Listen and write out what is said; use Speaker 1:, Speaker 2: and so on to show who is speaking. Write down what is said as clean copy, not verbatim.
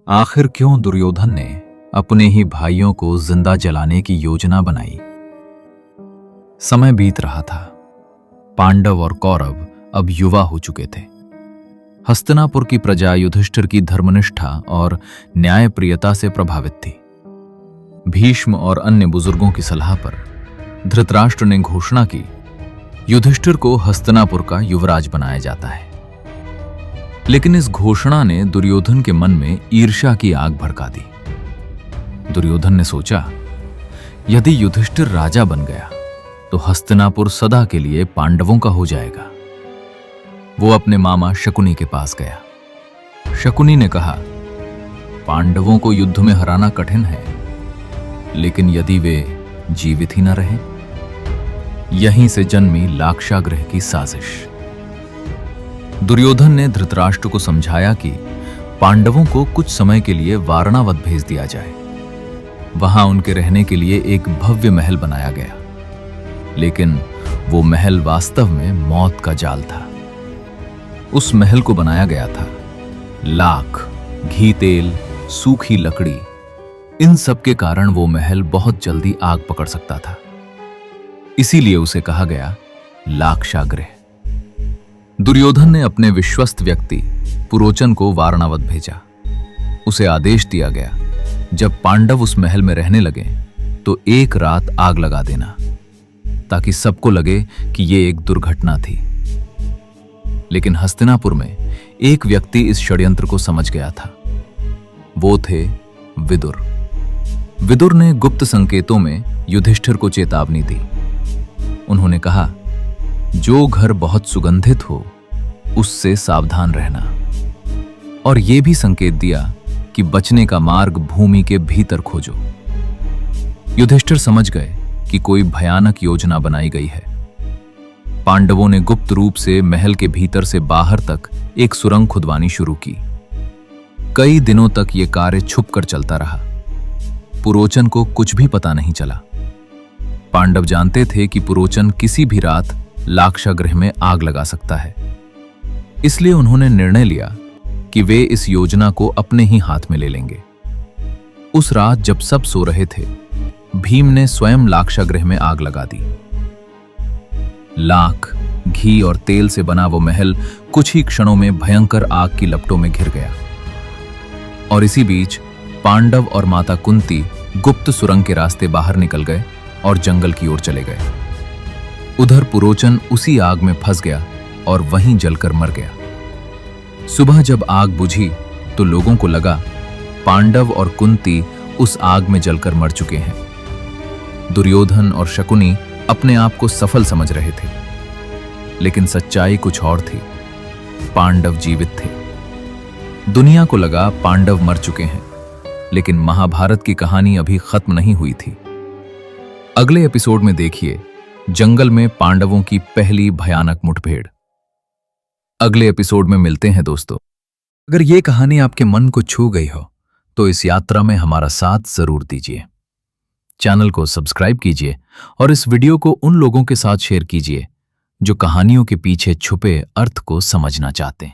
Speaker 1: आखिर क्यों दुर्योधन ने अपने ही भाइयों को जिंदा जलाने की योजना बनाई? समय बीत रहा था। पांडव और कौरव अब युवा हो चुके थे। हस्तिनापुर की प्रजा युधिष्ठिर की धर्मनिष्ठा और न्यायप्रियता से प्रभावित थी। भीष्म और अन्य बुजुर्गों की सलाह पर धृतराष्ट्र ने घोषणा की, युधिष्ठिर को हस्तिनापुर का युवराज बनाया जाता है। लेकिन इस घोषणा ने दुर्योधन के मन में ईर्ष्या की आग भड़का दी। दुर्योधन ने सोचा, यदि युधिष्ठिर राजा बन गया तो हस्तिनापुर सदा के लिए पांडवों का हो जाएगा। वो अपने मामा शकुनी के पास गया। शकुनी ने कहा, पांडवों को युद्ध में हराना कठिन है, लेकिन यदि वे जीवित ही न रहे। यहीं से जन्मी लाक्षागृह की साजिश। दुर्योधन ने धृतराष्ट्र को समझाया कि पांडवों को कुछ समय के लिए वारणावत भेज दिया जाए। वहां उनके रहने के लिए एक भव्य महल बनाया गया, लेकिन वो महल वास्तव में मौत का जाल था। उस महल को बनाया गया था लाख, घी तेल, सूखी लकड़ी, इन सब के कारण वो महल बहुत जल्दी आग पकड़ सकता था। इसीलिए उसे कहा गया लाक्षागृह। दुर्योधन ने अपने विश्वस्त व्यक्ति पुरोचन को वारणावत भेजा। उसे आदेश दिया गया, जब पांडव उस महल में रहने लगे तो एक रात आग लगा देना, ताकि सबको लगे कि ये एक दुर्घटना थी। लेकिन हस्तिनापुर में एक व्यक्ति इस षड्यंत्र को समझ गया था। वो थे विदुर। विदुर ने गुप्त संकेतों में युधिष्ठिर को चेतावनी दी। उन्होंने कहा, जो घर बहुत सुगंधित हो उससे सावधान रहना, और यह भी संकेत दिया कि बचने का मार्ग भूमि के भीतर खोजो। युधिष्ठिर समझ गए कि कोई भयानक योजना बनाई गई है। पांडवों ने गुप्त रूप से महल के भीतर से बाहर तक एक सुरंग खुदवानी शुरू की। कई दिनों तक यह कार्य छुपकर चलता रहा। पुरोचन को कुछ भी पता नहीं चला। पांडव जानते थे कि पुरोचन किसी भी रात लाक्षागृह में आग लगा सकता है। इसलिए उन्होंने निर्णय लिया कि वे इस योजना को अपने ही हाथ में ले लेंगे। उस रात जब सब सो रहे थे, भीम ने स्वयं लाक्षागृह में आग लगा दी। लाख, घी और तेल से बना वो महल कुछ ही क्षणों में भयंकर आग की लपटों में घिर गया। और इसी बीच पांडव और माता कुंती गुप्त सुरंग के रास्ते बाहर निकल गए और जंगल की ओर चले गए। उधर पुरोचन उसी आग में फंस गया और वहीं जलकर मर गया। सुबह जब आग बुझी तो लोगों को लगा पांडव और कुंती उस आग में जलकर मर चुके हैं। दुर्योधन और शकुनी अपने आप को सफल समझ रहे थे, लेकिन सच्चाई कुछ और थी। पांडव जीवित थे। दुनिया को लगा पांडव मर चुके हैं, लेकिन महाभारत की कहानी अभी खत्म नहीं हुई थी। अगले एपिसोड में देखिए जंगल में पांडवों की पहली भयानक मुठभेड़। अगले एपिसोड में मिलते हैं दोस्तों। अगर ये कहानी आपके मन को छू गई हो तो इस यात्रा में हमारा साथ जरूर दीजिए। चैनल को सब्सक्राइब कीजिए और इस वीडियो को उन लोगों के साथ शेयर कीजिए जो कहानियों के पीछे छुपे अर्थ को समझना चाहते हैं।